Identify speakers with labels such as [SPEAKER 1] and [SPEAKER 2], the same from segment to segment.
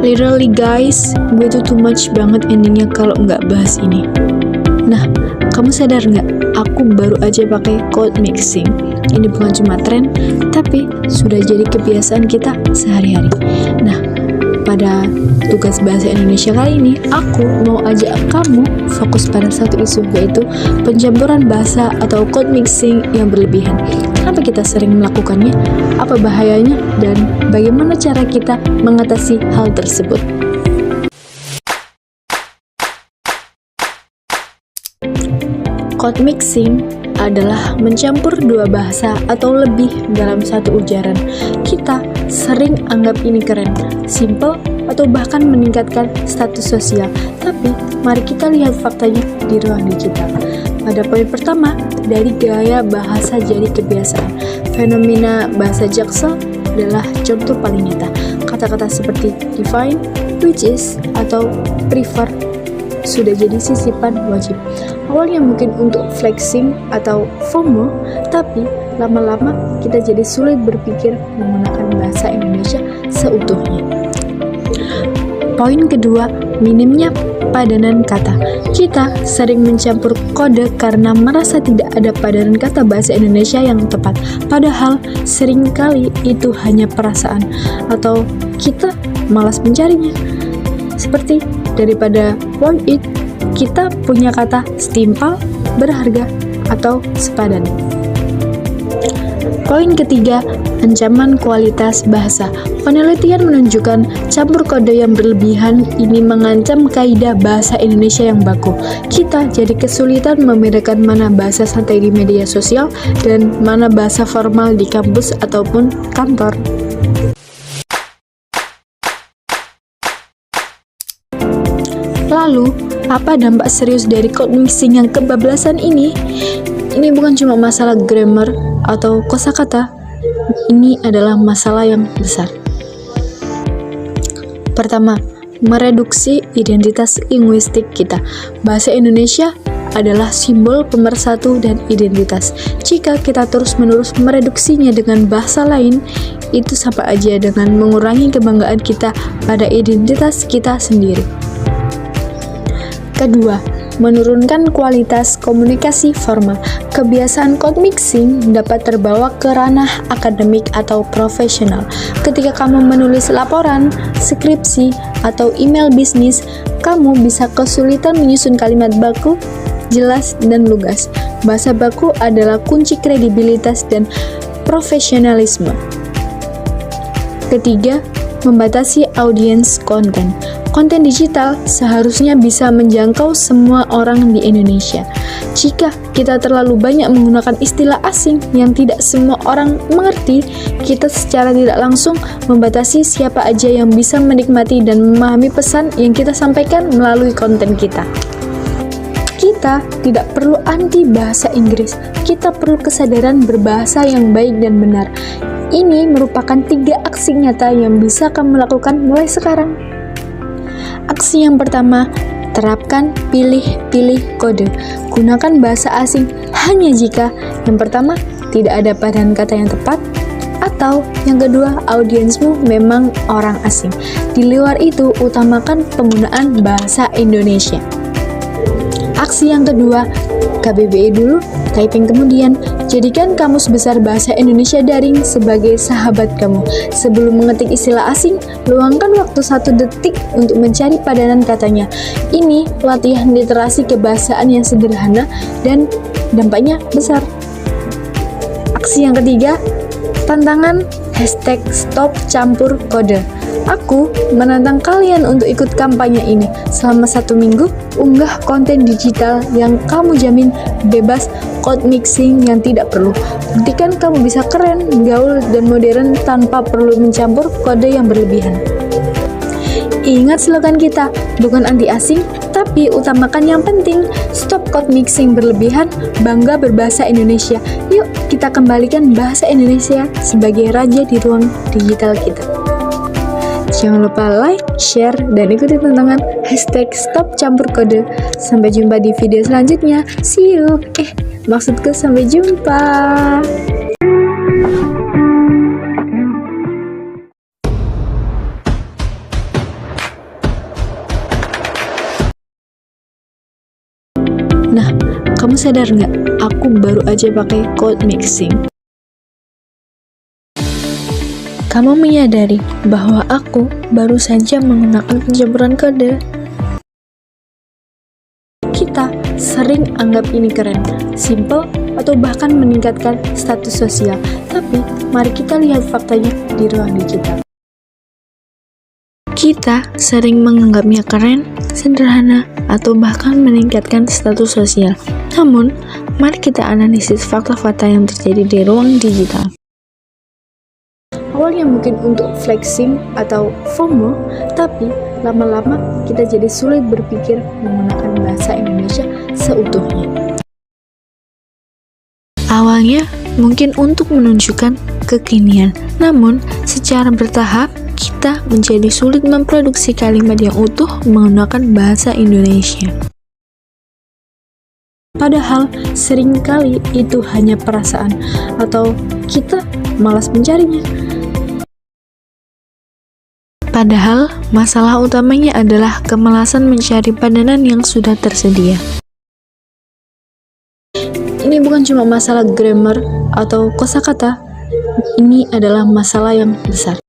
[SPEAKER 1] Literally guys, gue tuh too much banget endingnya kalau nggak bahas ini. Nah, kamu sadar nggak? Aku baru aja pakai code mixing. Ini bukan cuma tren, tapi sudah jadi kebiasaan kita sehari-hari. Nah, pada tugas bahasa Indonesia kali ini, aku mau ajak kamu fokus pada satu isu, yaitu pencampuran bahasa atau code mixing yang berlebihan. Kenapa kita sering melakukannya? Apa bahayanya? Dan bagaimana cara kita mengatasi hal tersebut? Code mixing adalah mencampur dua bahasa atau lebih dalam satu ujaran. Kita sering anggap ini keren, simple, atau bahkan meningkatkan status sosial. Tapi, mari kita lihat faktanya di ruang digital. Pada poin pertama, dari gaya bahasa jadi kebiasaan. Fenomena bahasa jaksel adalah contoh paling nyata. Kata-kata seperti define, which is, atau prefer sudah jadi sisipan wajib. Awalnya mungkin untuk flexing atau FOMO, tapi lama-lama kita jadi sulit berpikir menggunakan bahasa Indonesia seutuhnya. Poin kedua, minimnya padanan kata. Kita sering mencampur kode karena merasa tidak ada padanan kata bahasa Indonesia yang tepat. Padahal seringkali itu hanya perasaan atau kita malas mencarinya. Seperti daripada want it, kita punya kata setimpal, berharga, atau sepadan. Poin ketiga, ancaman kualitas bahasa. Penelitian menunjukkan campur kode yang berlebihan ini mengancam kaidah bahasa Indonesia yang baku. Kita jadi kesulitan membedakan mana bahasa santai di media sosial dan mana bahasa formal di kampus ataupun kantor. Lalu, apa dampak serius dari code mixing yang kebablasan ini? Ini bukan cuma masalah grammar atau kosakata, ini adalah masalah yang besar. Pertama, mereduksi identitas linguistik kita. Bahasa Indonesia adalah simbol pemersatu dan identitas. Jika kita terus-menerus mereduksinya dengan bahasa lain, itu sama aja dengan mengurangi kebanggaan kita pada identitas kita sendiri. Kedua, menurunkan kualitas komunikasi formal. Kebiasaan code mixing dapat terbawa ke ranah akademik atau profesional. Ketika kamu menulis laporan, skripsi, atau email bisnis, kamu bisa kesulitan menyusun kalimat baku, jelas, dan lugas. Bahasa baku adalah kunci kredibilitas dan profesionalisme. Ketiga, membatasi audiens konten. Konten digital seharusnya bisa menjangkau semua orang di Indonesia. Jika kita terlalu banyak menggunakan istilah asing yang tidak semua orang mengerti, kita secara tidak langsung membatasi siapa aja yang bisa menikmati dan memahami pesan yang kita sampaikan melalui konten kita. Kita tidak perlu anti bahasa Inggris, kita perlu kesadaran berbahasa yang baik dan benar. Ini merupakan 3 aksi nyata yang bisa kamu lakukan mulai sekarang. Aksi yang pertama, terapkan pilih-pilih kode. Gunakan bahasa asing hanya jika yang pertama, tidak ada padanan kata yang tepat, atau yang kedua, audiensmu memang orang asing. Di luar itu, utamakan penggunaan bahasa Indonesia. Aksi yang kedua, KBBI dulu, typing kemudian. Jadikan kamus besar bahasa Indonesia daring sebagai sahabat kamu. Sebelum mengetik istilah asing, luangkan waktu 1 detik untuk mencari padanan katanya. Ini latihan literasi kebahasaan yang sederhana dan dampaknya besar. Aksi yang ketiga, tantangan #stop campur kode. Aku menantang kalian untuk ikut kampanye ini. Selama 1 minggu, unggah konten digital yang kamu jamin bebas code mixing yang tidak perlu. Buktikan kamu bisa keren, gaul, dan modern tanpa perlu mencampur kode yang berlebihan. Ingat slogan kita, bukan anti asing, tapi utamakan yang penting. Stop code mixing berlebihan, bangga berbahasa Indonesia. Yuk, kita kembalikan bahasa Indonesia sebagai raja di ruang digital kita. Jangan lupa like, share, dan ikuti tantangan #stop campur kode. Sampai jumpa di video selanjutnya. See you. Maksudku sampai jumpa. sadar nggak? Aku baru aja pakai code mixing. Kamu menyadari bahwa aku baru saja menggunakan pencampuran kode? Kita sering anggap ini keren, simple, atau bahkan meningkatkan status sosial. Tapi, mari kita lihat faktanya di ruang digital. Kita sering menganggapnya keren, sederhana, atau bahkan meningkatkan status sosial. Namun, mari kita analisis fakta-fakta yang terjadi di ruang digital. Awalnya mungkin untuk flexing atau FOMO, tapi lama-lama kita jadi sulit berpikir menggunakan bahasa Indonesia seutuhnya. Awalnya mungkin untuk menunjukkan kekinian, namun secara bertahap kita menjadi sulit memproduksi kalimat yang utuh menggunakan bahasa Indonesia. Padahal seringkali itu hanya perasaan atau kita malas mencarinya. Padahal masalah utamanya adalah kemalasan mencari padanan yang sudah tersedia. Ini bukan cuma masalah grammar atau kosakata, ini adalah masalah yang besar.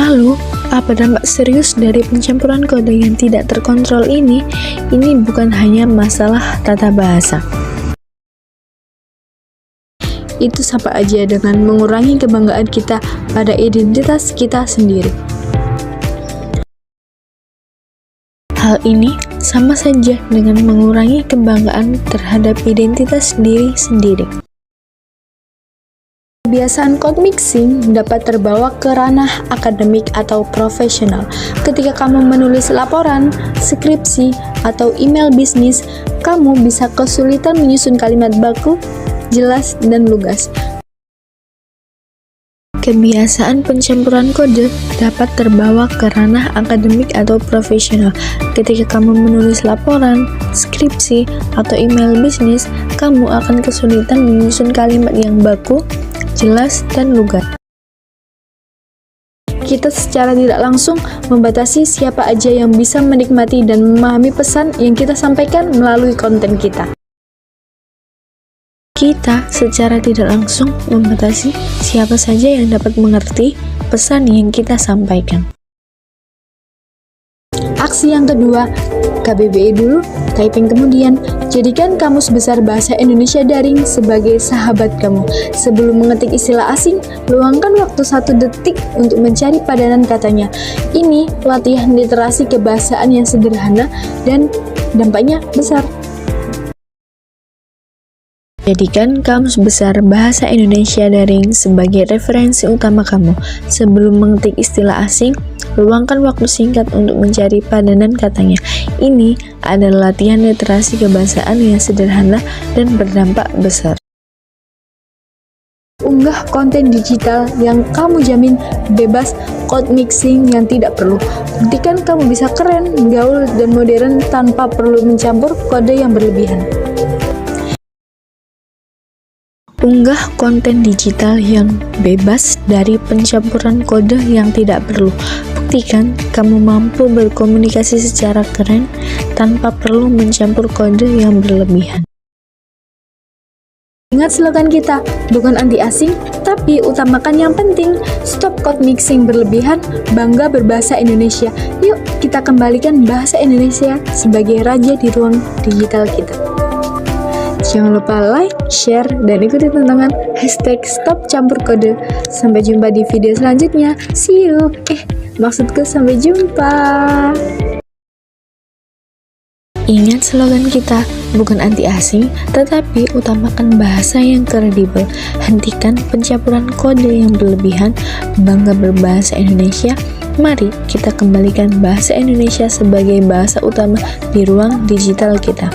[SPEAKER 1] Lalu, apa dampak serius dari pencampuran kode yang tidak terkontrol ini? Ini bukan hanya masalah tata bahasa. Itu sama aja dengan mengurangi kebanggaan kita pada identitas kita sendiri. Hal ini sama saja dengan mengurangi kebanggaan terhadap identitas diri sendiri. Kebiasaan code mixing dapat terbawa ke ranah akademik atau profesional. Ketika kamu menulis laporan, skripsi, atau email bisnis, kamu bisa kesulitan menyusun kalimat baku, jelas, dan lugas. Kebiasaan pencampuran kode dapat terbawa ke ranah akademik atau profesional. Ketika kamu menulis laporan, skripsi, atau email bisnis, kamu akan kesulitan menyusun kalimat yang baku, jelas, dan lugas. Kita secara tidak langsung membatasi siapa aja yang bisa menikmati dan memahami pesan yang kita sampaikan melalui konten kita. Kita secara tidak langsung membatasi siapa saja yang dapat mengerti pesan yang kita sampaikan. Aksi yang kedua, KBBI dulu, typing kemudian. Jadikan Kamus Besar Bahasa Indonesia Daring sebagai sahabat kamu. Sebelum mengetik istilah asing, luangkan waktu 1 detik untuk mencari padanan katanya. Ini latihan literasi kebahasaan yang sederhana dan dampaknya besar. Jadikan Kamus Besar Bahasa Indonesia Daring sebagai referensi utama kamu. Sebelum mengetik istilah asing, luangkan waktu singkat untuk mencari padanan katanya. Ini adalah latihan literasi kebahasaan yang sederhana dan berdampak besar. Unggah konten digital yang kamu jamin bebas code mixing yang tidak perlu. Buktikan kamu bisa keren, gaul, dan modern tanpa perlu mencampur kode yang berlebihan. Unggah konten digital yang bebas dari pencampuran kode yang tidak perlu. Buktikan kamu mampu berkomunikasi secara keren tanpa perlu mencampur kode yang berlebihan. Ingat slogan kita, bukan anti asing, tapi utamakan yang penting. Stop code mixing berlebihan, bangga berbahasa Indonesia. Yuk kita kembalikan bahasa Indonesia sebagai raja di ruang digital kita. Jangan lupa like, share, dan ikuti tantangan #StopCampurKode. Sampai jumpa di video selanjutnya. See you. Maksudku sampai jumpa. Ingat slogan kita, bukan anti asing, tetapi utamakan bahasa yang kredibel. Hentikan pencampuran kode yang berlebihan, bangga berbahasa Indonesia. Mari kita kembalikan bahasa Indonesia sebagai bahasa utama di ruang digital kita.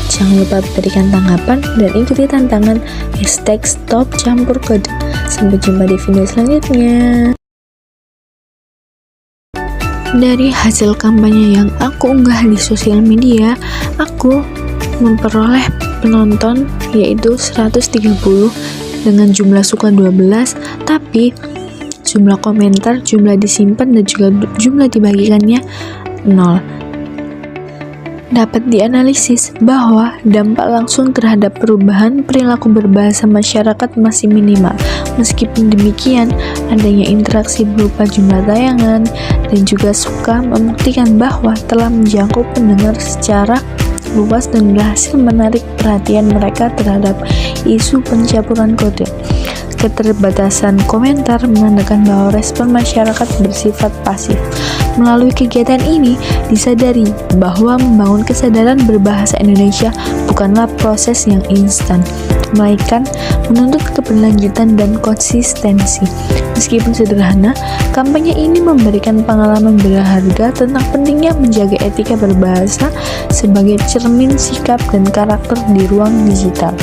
[SPEAKER 1] Jangan lupa berikan tanggapan dan ikuti tantangan #StopCampurKode. Sampai jumpa di video selanjutnya. Dari hasil kampanye yang aku unggah di sosial media, aku memperoleh penonton yaitu 130 dengan jumlah suka 12, tapi jumlah komentar, jumlah disimpan, dan juga jumlah dibagikannya 0. dapat dianalisis bahwa dampak langsung terhadap perubahan perilaku berbahasa masyarakat masih minimal. Meskipun demikian, adanya interaksi berupa jumlah tayangan dan juga suka membuktikan bahwa telah menjangkau pendengar secara luas dan berhasil menarik perhatian mereka terhadap isu pencampuran kode. Keterbatasan komentar menandakan bahwa respon masyarakat bersifat pasif. Melalui kegiatan ini, disadari bahwa membangun kesadaran berbahasa Indonesia bukanlah proses yang instan, melainkan menuntut keberlanjutan dan konsistensi. Meskipun sederhana, kampanye ini memberikan pengalaman berharga tentang pentingnya menjaga etika berbahasa sebagai cermin sikap dan karakter di ruang digital.